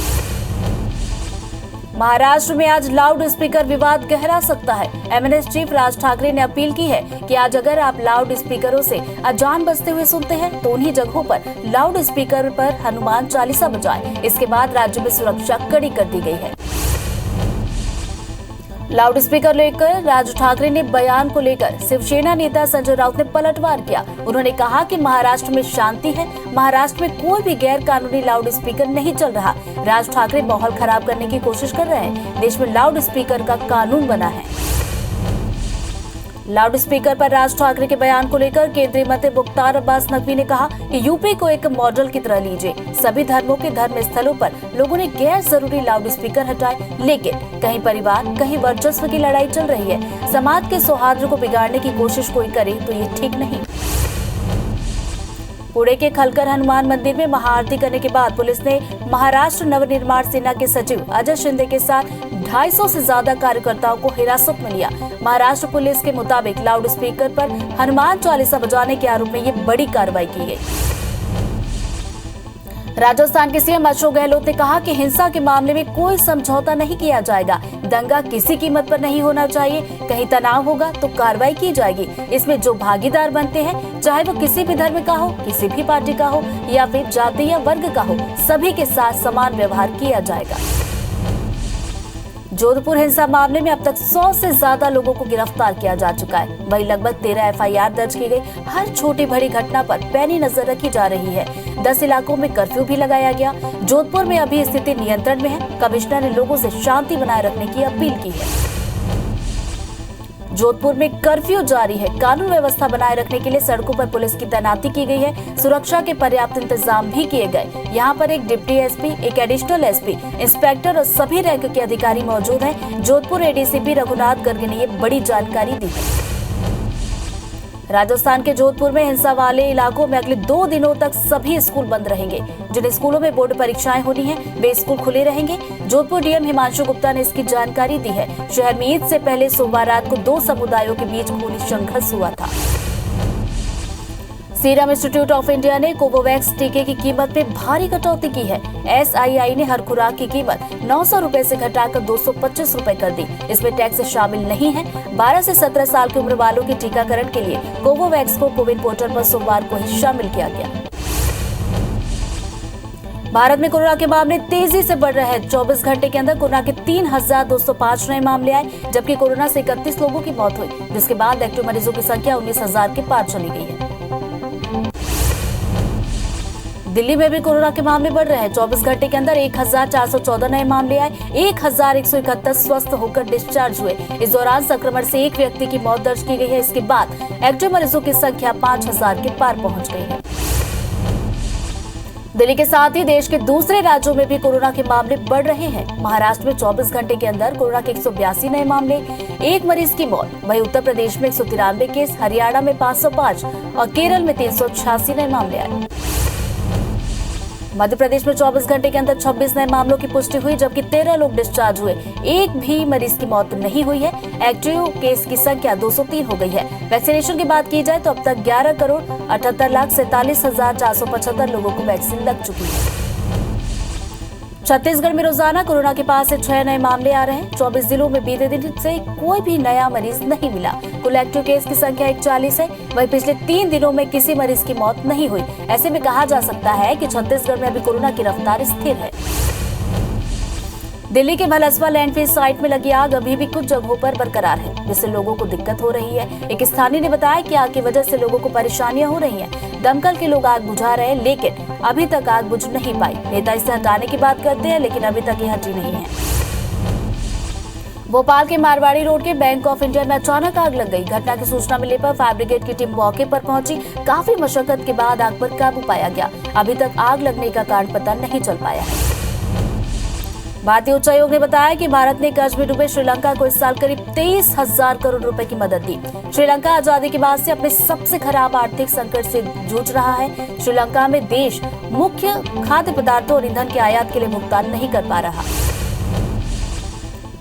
महाराष्ट्र में आज लाउड स्पीकर विवाद गहरा सकता है। एमएनएस चीफ राज ठाकरे ने अपील की है कि आज अगर आप लाउड स्पीकरों से अजान बजते हुए सुनते हैं तो उन्हीं जगहों पर लाउड स्पीकर पर हनुमान चालीसा बजाएं। इसके बाद राज्य में सुरक्षा कड़ी कर दी गई है। लाउड स्पीकर लेकर राज ठाकरे ने बयान को लेकर शिवसेना नेता संजय राउत ने पलटवार किया। उन्होंने कहा कि महाराष्ट्र में शांति है, महाराष्ट्र में कोई भी गैर कानूनी लाउड स्पीकर नहीं चल रहा। राज ठाकरे माहौल खराब करने की कोशिश कर रहे हैं। देश में लाउड स्पीकर का कानून बना है। लाउड स्पीकर पर राज ठाकरे के बयान को लेकर केंद्रीय मंत्री मुख्तार अब्बास नकवी ने कहा कि यूपी को एक मॉडल की तरह लीजिए। सभी धर्मों के धर्म स्थलों पर लोगों ने गैर जरूरी लाउड स्पीकर हटाए, लेकिन कहीं परिवार, कहीं वर्चस्व की लड़ाई चल रही है। समाज के सौहार्द को बिगाड़ने की कोशिश कोई करे तो ये ठीक नहीं। पुणे के खलकर हनुमान मंदिर में महाआरती करने के बाद पुलिस ने महाराष्ट्र नवनिर्माण सेना के सचिव अजय शिंदे के साथ 250 से ज्यादा कार्यकर्ताओं को हिरासत में लिया। महाराष्ट्र पुलिस के मुताबिक लाउड स्पीकर पर हनुमान चालीसा बजाने के आरोप में ये बड़ी कार्रवाई की गई। राजस्थान के सीएम अशोक गहलोत ने कहा कि हिंसा के मामले में कोई समझौता नहीं किया जाएगा। दंगा किसी कीमत पर नहीं होना चाहिए। कहीं तनाव होगा तो कार्रवाई की जाएगी। इसमें जो भागीदार बनते हैं, चाहे वो किसी भी धर्म का हो, किसी भी पार्टी का हो या फिर जाति या वर्ग का हो, सभी के साथ समान व्यवहार किया जाएगा। जोधपुर हिंसा मामले में अब तक 100 से ज्यादा लोगों को गिरफ्तार किया जा चुका है। वहीं लगभग 13 एफआईआर दर्ज की गई। हर छोटी बड़ी घटना पर पैनी नजर रखी जा रही है। 10 इलाकों में कर्फ्यू भी लगाया गया। जोधपुर में अभी स्थिति नियंत्रण में है। कमिश्नर ने लोगों से शांति बनाए रखने की अपील की है। जोधपुर में कर्फ्यू जारी है। कानून व्यवस्था बनाए रखने के लिए सड़कों पर पुलिस की तैनाती की गई है। सुरक्षा के पर्याप्त इंतजाम भी किए गए। यहाँ पर एक डिप्टी एसपी, एक एडिशनल एसपी, इंस्पेक्टर और सभी रैंक के अधिकारी मौजूद हैं। जोधपुर एडीसीपी रघुनाथ गर्ग ने ये बड़ी जानकारी दी है। राजस्थान के जोधपुर में हिंसा वाले इलाकों में अगले 2 दिनों तक सभी स्कूल बंद रहेंगे। जिन स्कूलों में बोर्ड परीक्षाएं होनी हैं, वे स्कूल खुले रहेंगे। जोधपुर डीएम हिमांशु गुप्ता ने इसकी जानकारी दी है। शहर में ईद से पहले सोमवार रात को 2 समुदायों के बीच खूनी संघर्ष हुआ था। सीरम इंस्टीट्यूट ऑफ इंडिया ने कोवोवैक्स टीके की कीमत में भारी कटौती की है। एसआईआई ने हर खुराक की कीमत 900 रुपए से घटाकर 225 रुपए कर दी। इसमें टैक्स शामिल नहीं है। 12 से 17 साल की उम्र वालों के टीकाकरण के लिए कोवोवैक्स को कोविन पोर्टल पर सोमवार को ही शामिल किया गया। भारत में कोरोना के मामले तेजी से बढ़ रहे हैं। 24 घंटे के अंदर कोरोना के 3,205 नए मामले आए, जबकि कोरोना से 31 लोगों की मौत हुई, जिसके बाद एक्टिव मरीजों की संख्या 19,000 के पार चली गई है। दिल्ली में भी कोरोना के मामले बढ़ रहे हैं। 24 घंटे के अंदर 1,414 नए मामले आए। 1,171 स्वस्थ होकर डिस्चार्ज हुए। इस दौरान संक्रमण से एक व्यक्ति की मौत दर्ज की गई है। इसके बाद एक्टिव मरीजों की संख्या 5,000 के पार पहुंच गई है। दिल्ली के साथ ही देश के दूसरे राज्यों में भी कोरोना के मामले बढ़ रहे हैं। महाराष्ट्र में 24 घंटे के अंदर कोरोना के 182 नए मामले, 1 मरीज की मौत। वहीं उत्तर प्रदेश में 193 केस, हरियाणा में 505 और केरल में 386 नए मामले आए। मध्य प्रदेश में 24 घंटे के अंदर 26 नए मामलों की पुष्टि हुई, जबकि 13 लोग डिस्चार्ज हुए। एक भी मरीज की मौत नहीं हुई है। एक्टिव केस की संख्या 203 हो गई है। वैक्सीनेशन की बात की जाए तो अब तक 11,78,47,475 लोगों को वैक्सीन लग चुकी है। छत्तीसगढ़ में रोजाना कोरोना के पास से 6 नए मामले आ रहे हैं। 24 जिलों में बीते दिन से कोई भी नया मरीज नहीं मिला। कुल एक्टिव केस की संख्या 41 है। वहीं पिछले 3 दिनों में किसी मरीज की मौत नहीं हुई। ऐसे में कहा जा सकता है कि छत्तीसगढ़ में अभी कोरोना की रफ्तार स्थिर है। दिल्ली के भलसवा लैंडफिल साइट में लगी आग अभी भी कुछ जगहों पर बरकरार है, जिससे लोगों को दिक्कत हो रही है। एक स्थानीय ने बताया कि आग की वजह से लोगों को परेशानियां हो रही हैं। दमकल के लोग आग बुझा रहे हैं, लेकिन अभी तक आग बुझ नहीं पाई। नेता इसे हटाने की बात करते हैं, लेकिन अभी तक ये हटी नहीं है। भोपाल के मारवाड़ी रोड के बैंक ऑफ इंडिया में अचानक आग लग गई। घटना की सूचना मिलने पर फायर ब्रिगेड की टीम मौके पर पहुंची। काफी मशक्कत के बाद आग पर काबू पाया गया। अभी तक आग लगने का कारण पता नहीं चल पाया है। भारतीय उच्चायोग ने बताया कि भारत ने कर्ज में डूबे श्रीलंका को इस साल करीब 23,000 करोड़ रुपए की मदद दी। श्रीलंका आजादी के बाद से अपने सबसे खराब आर्थिक संकट से जूझ रहा है। श्रीलंका में देश मुख्य खाद्य पदार्थों और ईंधन के आयात के लिए भुगतान नहीं कर पा रहा।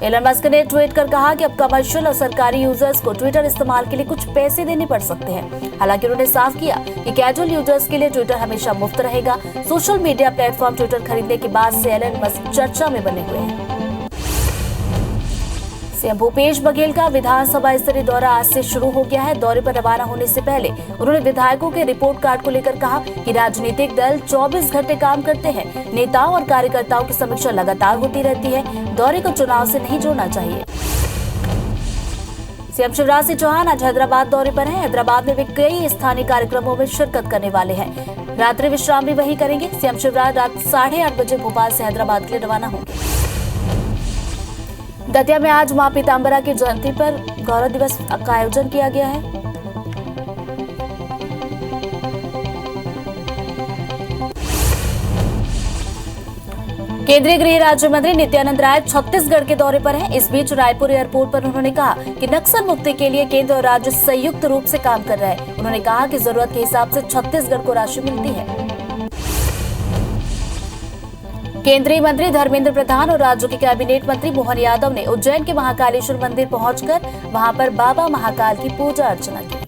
एलन मस्क ने ट्वीट कर कहा कि अब कमर्शियल और सरकारी यूजर्स को ट्विटर इस्तेमाल के लिए कुछ पैसे देने पड़ सकते हैं। हालांकि उन्होंने साफ किया कि कैजुअल यूजर्स के लिए ट्विटर हमेशा मुफ्त रहेगा। सोशल मीडिया प्लेटफॉर्म ट्विटर खरीदने के बाद से एलन मस्क चर्चा में बने हुए हैं। सीएम भूपेश बघेल का विधानसभा स्तरीय दौरा आज से शुरू हो गया है। दौरे पर रवाना होने से पहले उन्होंने विधायकों के रिपोर्ट कार्ड को लेकर कहा कि राजनीतिक दल 24 घंटे काम करते हैं। नेताओं और कार्यकर्ताओं की समीक्षा लगातार होती रहती है। दौरे को चुनाव से नहीं जोड़ना चाहिए। सीएम शिवराज सिंह चौहान आज हैदराबाद दौरे पर हैं। हैदराबाद में वे कई स्थानीय कार्यक्रमों में शिरकत करने वाले हैं। रात्रि विश्राम भी वही करेंगे। सीएम शिवराज रात 8:30 बजे भोपाल से हैदराबाद के लिए रवाना होंगे। दतिया में आज मां पीताम्बरा की जयंती पर गौरव दिवस का आयोजन किया गया है। केंद्रीय गृह राज्य मंत्री नित्यानंद राय छत्तीसगढ़ के दौरे पर हैं। इस बीच रायपुर एयरपोर्ट पर उन्होंने कहा कि नक्सल मुक्ति के लिए केंद्र और राज्य संयुक्त रूप से काम कर रहे हैं। उन्होंने कहा कि जरूरत के हिसाब से छत्तीसगढ़ को राशि मिलती है। केंद्रीय मंत्री धर्मेंद्र प्रधान और राज्य के कैबिनेट मंत्री मोहन यादव ने उज्जैन के महाकालेश्वर मंदिर पहुंचकर वहां पर बाबा महाकाल की पूजा अर्चना की।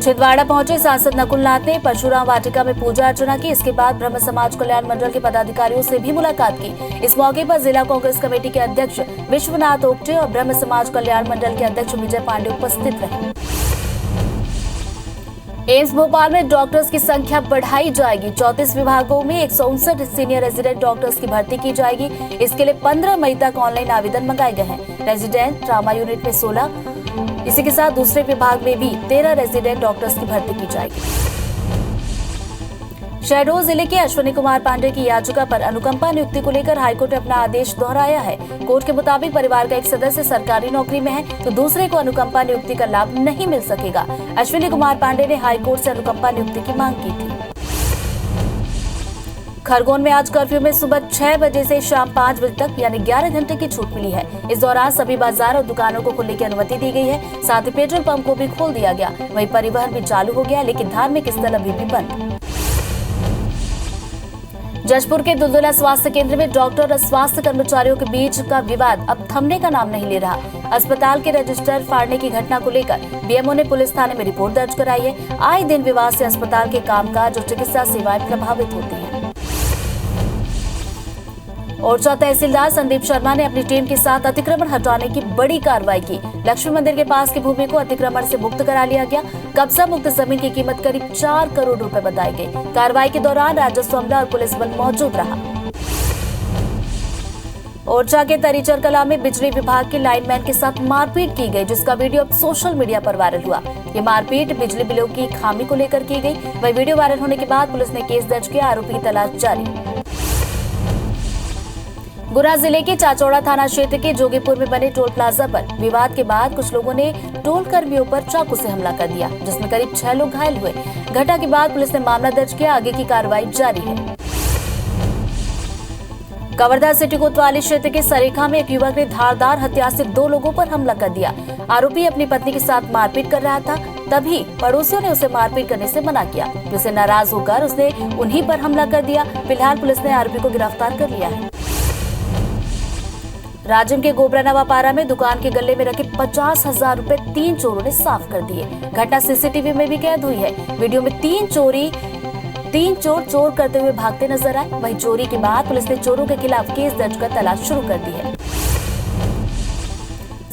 छिंदवाड़ा पहुंचे सांसद नकुल नाथ ने परशुराम वाटिका में पूजा अर्चना की। इसके बाद ब्रह्म समाज कल्याण मंडल के पदाधिकारियों से भी मुलाकात की। इस मौके पर जिला कांग्रेस कमेटी के अध्यक्ष विश्वनाथ ओक्टे और ब्रह्म समाज कल्याण मंडल के अध्यक्ष विजय पांडे उपस्थित रहे। एम्स भोपाल में डॉक्टर्स की संख्या बढ़ाई जाएगी। 34 विभागों में 159 सीनियर रेजिडेंट डॉक्टर्स की भर्ती की जाएगी। इसके लिए 15 मई तक ऑनलाइन आवेदन मंगाए गए हैं। रेजिडेंट ट्रामा यूनिट में 16, इसी के साथ दूसरे विभाग में भी 13 रेजिडेंट डॉक्टर्स की भर्ती की जाएगी। शहडोल जिले के अश्विनी कुमार पांडे की याचिका पर अनुकंपा नियुक्ति को लेकर हाईकोर्ट ने अपना आदेश दोहराया है। कोर्ट के मुताबिक परिवार का एक सदस्य सरकारी नौकरी में है तो दूसरे को अनुकंपा नियुक्ति का लाभ नहीं मिल सकेगा। अश्विनी कुमार पांडे ने हाईकोर्ट से अनुकंपा नियुक्ति की मांग की थी। खरगोन में आज कर्फ्यू में सुबह 6 बजे से शाम 5 बजे तक यानी 11 घंटे की छूट मिली है। इस दौरान सभी बाजार और दुकानों को खुलने की अनुमति दी गई है। साथ ही पेट्रोल पंप को भी खोल दिया गया। वहीं परिवहन भी चालू हो गया, लेकिन धार्मिक स्थल अभी भी बंद। जशपुर के दुलदुला स्वास्थ्य केंद्र में डॉक्टर और स्वास्थ्य कर्मचारियों के बीच का विवाद अब थमने का नाम नहीं ले रहा। अस्पताल के रजिस्टर फाड़ने की घटना को लेकर बीएमओ ने पुलिस थाने में रिपोर्ट दर्ज कराई है। आए दिन विवाद से अस्पताल के कामकाज और चिकित्सा सेवाएं प्रभावित होती हैं। ओरछा तहसीलदार संदीप शर्मा ने अपनी टीम के साथ अतिक्रमण हटाने की बड़ी कार्रवाई की। लक्ष्मी मंदिर के पास की भूमि को अतिक्रमण से मुक्त करा लिया गया। कब्जा मुक्त जमीन की कीमत करीब 4 करोड़ रुपए बताई गई। कार्रवाई के दौरान राजस्व अमला और पुलिस बल मौजूद रहा। ओरछा के तरीचर कला में बिजली विभाग के लाइनमैन के साथ मारपीट की गई, जिसका वीडियो अब सोशल मीडिया पर वायरल हुआ। ये मारपीट बिजली बिलों की खामी को लेकर की गई। वही वीडियो वायरल होने के बाद पुलिस ने केस दर्ज किया। आरोपी की तलाश जारी। गुना जिले के चाचौड़ा थाना क्षेत्र के जोगीपुर में बने टोल प्लाजा पर विवाद के बाद कुछ लोगों ने टोल कर्मियों पर चाकू से हमला कर दिया, जिसमें करीब 6 लोग घायल हुए। घटना के बाद पुलिस ने मामला दर्ज किया। आगे की कार्रवाई जारी है। कवर्धा सिटी कोतवाली क्षेत्र के सरेखा में एक युवक ने धारदार हथियार से 2 लोगों पर हमला कर दिया। आरोपी अपनी पत्नी के साथ मारपीट कर रहा था, तभी पड़ोसियों ने उसे मारपीट करने से मना किया, जिससे नाराज होकर उसने उन्हीं पर हमला कर दिया। फिलहाल पुलिस ने आरोपी को गिरफ्तार कर लिया है। राजिम के गोबरा नवापारा में दुकान के गले में रखे 50,000 रुपए 3 चोरों ने साफ कर दिए। घटना सीसीटीवी में भी कैद हुई है। वीडियो में 3 चोर करते हुए भागते नजर आए। वहीं चोरी के बाद पुलिस ने चोरों के खिलाफ केस दर्ज कर तलाश शुरू कर दी है।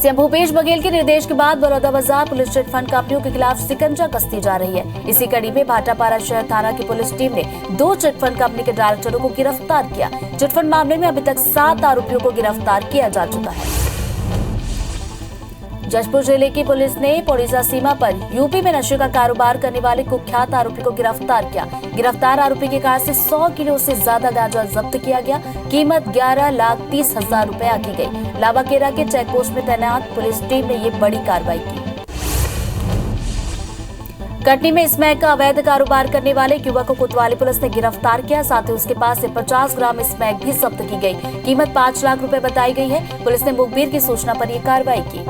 सीएम भूपेश बघेल के निर्देश के बाद बलौदाबाजार पुलिस चिटफंड कंपनियों के खिलाफ शिकंजा कसती जा रही है। इसी कड़ी में भाटापारा शहर थाना की पुलिस टीम ने 2 चिटफंड कंपनी के डायरेक्टरों को गिरफ्तार किया। चिटफंड मामले में अभी तक 7 आरोपियों को गिरफ्तार किया जा चुका है। जशपुर जिले की पुलिस ने ओडिशा सीमा पर यूपी में नशे का कारोबार करने वाले कुख्यात आरोपी को गिरफ्तार किया। गिरफ्तार आरोपी की कार से 100 किलो से ज्यादा गांजा जब्त किया गया। कीमत 11,30,000 रुपए आंकी गई। लावाकेरा के चेक पोस्ट में तैनात पुलिस टीम ने ये बड़ी कार्रवाई की। कटनी में स्मैक का अवैध कारोबार करने वाले एक युवक को कोतवाली पुलिस ने गिरफ्तार किया। साथ ही उसके पास से 50 ग्राम स्मैक भी जब्त की गई। कीमत 5 लाख रुपए बताई गई है। पुलिस ने मुखबिर की सूचना पर यह कार्रवाई की।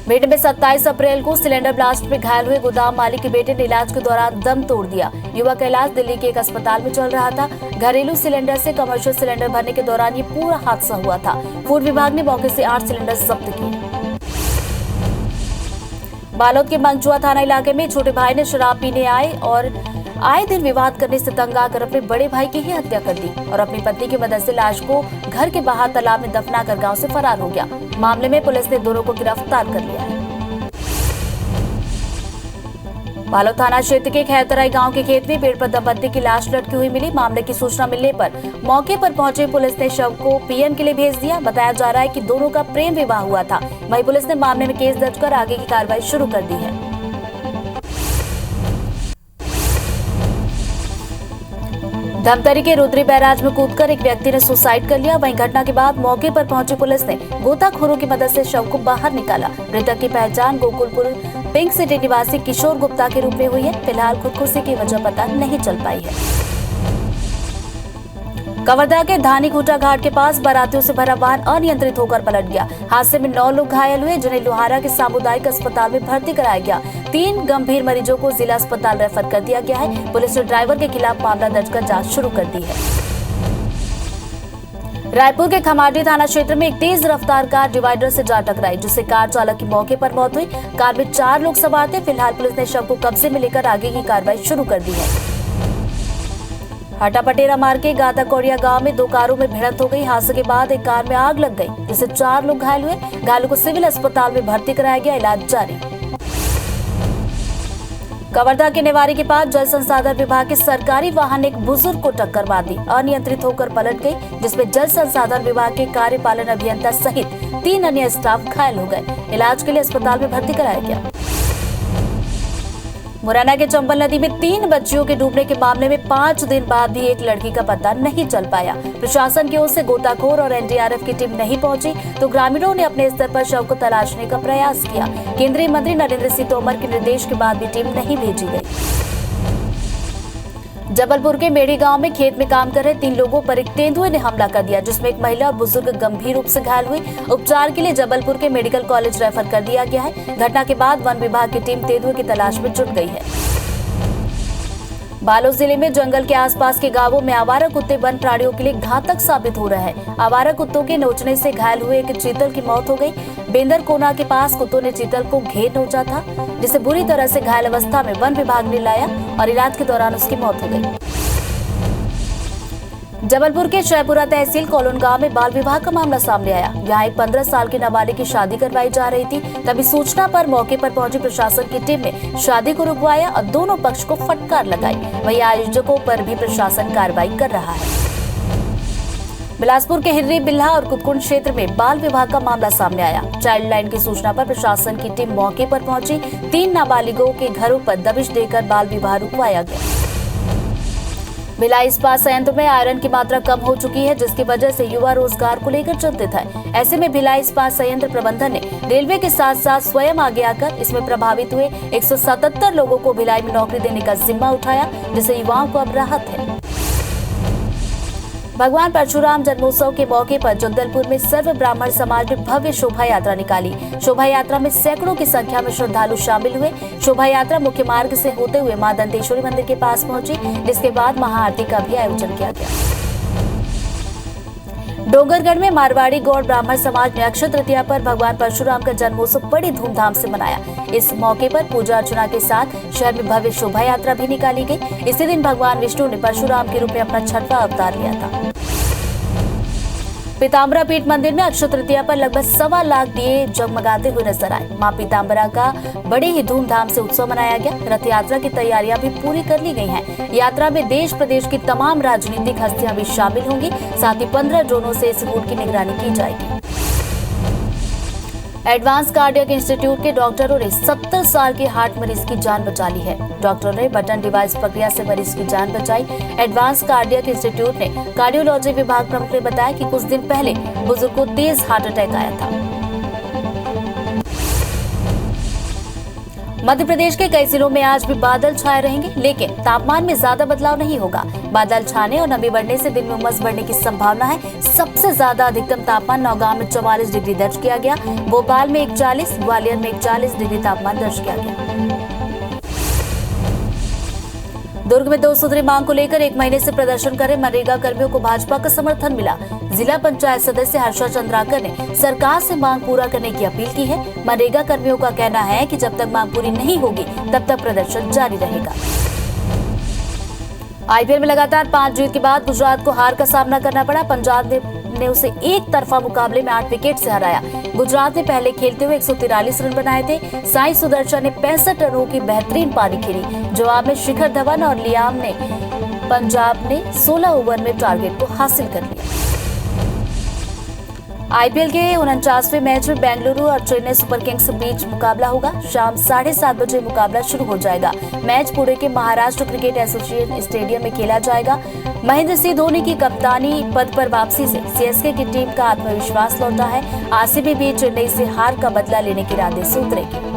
भिंड में 27 अप्रैल को सिलेंडर ब्लास्ट में घायल हुए गोदाम मालिक के बेटे ने इलाज के दौरान दम तोड़ दिया। युवक का इलाज दिल्ली के एक अस्पताल में चल रहा था। घरेलू सिलेंडर से कमर्शियल सिलेंडर भरने के दौरान ये पूरा हादसा हुआ था। फूड विभाग ने मौके से 8 सिलेंडर जब्त किए। बालोद के मंगचुआ थाना इलाके में छोटे भाई ने शराब पीने आए दिन विवाद करने से तंग आकर अपने बड़े भाई की ही हत्या कर दी और अपनी पत्नी की मदद से लाश को घर के बाहर तालाब में दफनाकर गांव से फरार हो गया। मामले में पुलिस ने दोनों को गिरफ्तार कर लिया है। बालोद थाना क्षेत्र के खैरतराई गांव के खेत में पेड़ पर दंपत्ति की लाश लटकी हुई मिली। मामले की सूचना मिलने पर मौके पर पहुंचे पुलिस ने शव को पीएम के लिए भेज दिया। बताया जा रहा है कि दोनों का प्रेम विवाह हुआ था। वहीं पुलिस ने मामले में केस दर्ज कर आगे की कार्रवाई शुरू कर दी है। धमतरी के रुद्री बैराज में कूदकर एक व्यक्ति ने सुसाइड कर लिया। वहीं घटना के बाद मौके पर पहुंची पुलिस ने गोताखोरों की मदद से शव को बाहर निकाला। मृतक की पहचान गोकुलपुर पिंक सिटी निवासी किशोर गुप्ता के रूप में हुई है। फिलहाल खुदकुशी की वजह पता नहीं चल पाई है। कवर्धा के धानीखूटा घाट के पास बारातियों से भरा वाहन अनियंत्रित होकर पलट गया। हादसे में 9 लोग घायल हुए, जिन्हें लोहारा के सामुदायिक अस्पताल में भर्ती कराया गया। 3 गंभीर मरीजों को जिला अस्पताल रेफर कर दिया गया है। पुलिस ने ड्राइवर के खिलाफ मामला दर्ज कर जांच शुरू कर दी है। रायपुर के खमाडी थाना क्षेत्र में एक तेज रफ्तार कार डिवाइडर से जा टकराई, जिससे कार चालक की मौके पर मौत हुई। कार में 4 लोग सवार थे। फिलहाल पुलिस ने शव को कब्जे में लेकर आगे की कार्रवाई शुरू कर दी है। हटापटेरा मार्ग के गाता कोड़िया गांव में 2 कारों में भिड़ंत हो गई। हादसे के बाद एक कार में आग लग गई, जिससे 4 लोग घायल हुए। घायलों को सिविल अस्पताल में भर्ती कराया गया, इलाज जारी। कवर्धा के नेवारी के पास जल संसाधन विभाग के सरकारी वाहन ने एक बुजुर्ग को टक्कर मार दी। अनियंत्रित होकर पलट गई, जिसमें जल संसाधन विभाग के कार्यपालन अभियंता सहित 3 अन्य स्टाफ घायल हो गए। इलाज के लिए अस्पताल में भर्ती कराया गया। मुरैना के चंबल नदी में 3 बच्चियों के डूबने के मामले में 5 दिन बाद भी एक लड़की का पता नहीं चल पाया। प्रशासन की ओर से गोताखोर और एनडीआरएफ की टीम नहीं पहुंची, तो ग्रामीणों ने अपने स्तर पर शव को तलाशने का प्रयास किया। केंद्रीय मंत्री नरेंद्र सिंह तोमर के निर्देश के बाद भी टीम नहीं भेजी गई। जबलपुर के मेढ़ी गांव में खेत में काम कर रहे 3 लोगों पर एक तेंदुए ने हमला कर दिया, जिसमें एक महिला और बुजुर्ग गंभीर रूप से घायल हुए। उपचार के लिए जबलपुर के मेडिकल कॉलेज रेफर कर दिया गया है। घटना के बाद वन विभाग की टीम तेंदुए की तलाश में जुट गई है। बालोद जिले में जंगल के आसपास के गांवों में आवारा कुत्ते वन प्राणियों के लिए घातक साबित हो रहे हैं। आवारा कुत्तों के नोचने से घायल हुए एक चीतल की मौत हो गई। बेंदर कोना के पास कुत्तों ने चीतल को घेर नोचा था, जिसे बुरी तरह से घायल अवस्था में वन विभाग ने लाया और इलाज के दौरान उसकी मौत हो गई। जबलपुर के शहपुरा तहसील कॉलोन गांव में बाल विवाह का मामला सामने आया। यहाँ एक 15 साल के नाबालिग की शादी करवाई जा रही थी। तभी सूचना पर मौके पर पहुंची प्रशासन की टीम ने शादी को रुकवाया और दोनों पक्ष को फटकार लगाई। वहीं आयोजकों पर भी प्रशासन कार्रवाई कर रहा है। बिलासपुर के हिर्री बिल्हा और कुतकुंड क्षेत्र में बाल विवाह का मामला सामने आया। चाइल्ड लाइन की सूचना पर प्रशासन की टीम मौके पर पहुंची। 3 नाबालिगों के घरों पर दबिश देकर बाल विवाह रुकवाया गया। भिलाई इस्पात संयंत्र में आयरन की मात्रा कम हो चुकी है, जिसकी वजह से युवा रोजगार को लेकर चिंतित है। ऐसे में भिलाई इस्पात संयंत्र प्रबंधन ने रेलवे के साथ साथ स्वयं आगे आकर इसमें प्रभावित हुए 177 लोगों को भिलाई में नौकरी देने का जिम्मा उठाया, जिससे युवाओं को अब राहत है। भगवान परशुराम जन्मोत्सव के मौके पर जगदलपुर में सर्व ब्राह्मण समाज ने भव्य शोभा यात्रा निकाली। शोभा यात्रा में सैकड़ों की संख्या में श्रद्धालु शामिल हुए। शोभा यात्रा मुख्य मार्ग से होते हुए मां दंतेश्वरी मंदिर के पास पहुंची, जिसके बाद महाआरती का भी आयोजन किया गया। डोंगरगढ़ में मारवाड़ी गौड़ ब्राह्मण समाज ने अक्षय तृतीया पर भगवान परशुराम का जन्मोत्सव बड़ी धूमधाम से मनाया। इस मौके पर पूजा अर्चना के साथ शहर में भव्य शोभा यात्रा भी निकाली गई। इसी दिन भगवान विष्णु ने परशुराम के रूप में अपना 6वां अवतार लिया था। पीताम्बरा पीठ मंदिर में अक्षय तृतीया पर लगभग 1.25 लाख दिए जगमगाते हुए नजर आए। मां पीताम्बरा का बड़े ही धूमधाम से उत्सव मनाया गया। रथ यात्रा की तैयारियां भी पूरी कर ली गई हैं। यात्रा में देश प्रदेश की तमाम राजनीतिक हस्तियां भी शामिल होंगी। साथ ही 15 ड्रोनों से इस रूट की निगरानी की जाएगी। एडवांस कार्डियक इंस्टीट्यूट के डॉक्टरों ने 70 साल के हार्ट मरीज की जान बचा ली है। डॉक्टरों ने बटन डिवाइस प्रक्रिया से मरीज की जान बचाई। एडवांस कार्डियक इंस्टीट्यूट ने कार्डियोलॉजी विभाग प्रमुख ने बताया कि कुछ दिन पहले बुजुर्ग को तेज हार्ट अटैक आया था। मध्य प्रदेश के कई जिलों में आज भी बादल छाए रहेंगे, लेकिन तापमान में ज्यादा बदलाव नहीं होगा। बादल छाने और नमी बढ़ने से दिन में उमस बढ़ने की संभावना है। सबसे ज्यादा अधिकतम तापमान नौगांव में 44 डिग्री दर्ज किया गया। भोपाल में 41, ग्वालियर में 41 डिग्री तापमान दर्ज किया गया। दुर्ग में 2 सूत्री मांग को लेकर 1 महीने से प्रदर्शन कर रहे मनरेगा कर्मियों को भाजपा का समर्थन मिला। जिला पंचायत सदस्य हर्षा चंद्राकर ने सरकार से मांग पूरा करने की अपील की है। मनरेगा कर्मियों का कहना है कि जब तक मांग पूरी नहीं होगी तब तक प्रदर्शन जारी रहेगा। आईपीएल में लगातार 5 जीत के बाद गुजरात को हार का सामना करना पड़ा। पंजाब ने उसे एक तरफा मुकाबले में 8 विकेट से हराया। गुजरात ने पहले खेलते हुए 143 रन बनाए थे। साई सुदर्शन ने 65 रनों की बेहतरीन पारी खेली। जवाब में शिखर धवन और लियाम ने पंजाब ने 16 ओवर में टारगेट को हासिल कर लिया। आईपीएल के 49वें मैच में बेंगलुरु और चेन्नई सुपर किंग्स के बीच मुकाबला होगा। शाम 7:30 बजे मुकाबला शुरू हो जाएगा। मैच पुणे के महाराष्ट्र क्रिकेट एसोसिएशन स्टेडियम में खेला जाएगा। महेंद्र सिंह धोनी की कप्तानी पद पर वापसी से सीएसके की टीम का आत्मविश्वास लौटा है। आरसीबी भी चेन्नई से हार का बदला लेने के इरादे से उतरेगी।